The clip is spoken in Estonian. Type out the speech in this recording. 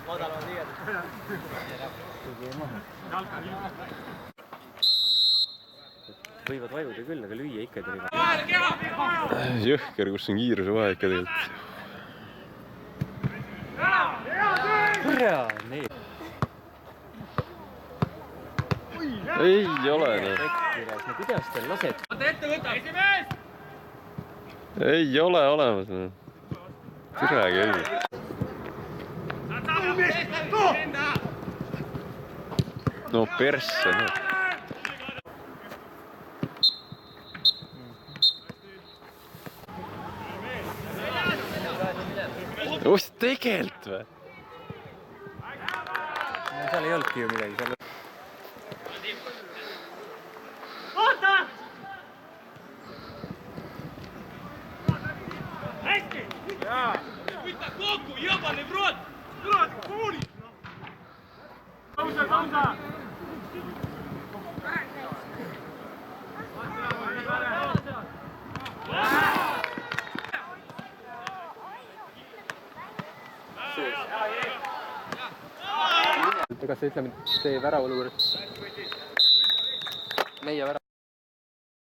Madalad liiad. Võivad vajuda küll, aga lüüa ikka tuli. Jõhker, kus on kiiruse vahe ikka tegelikult. Hurraa! Nii. Ei ole. No kuidas teil lased? Ette võta! Esimees! Ei ole olemas. Türa küll. No persse. Ost tegelt või? Seal ei olnudki ju midagi. Oota! Hästi! Võta kokku, jõbane brod! Brod, kuulid! Kausa! Ega sa ütleme, see värava olukord? Meie värava.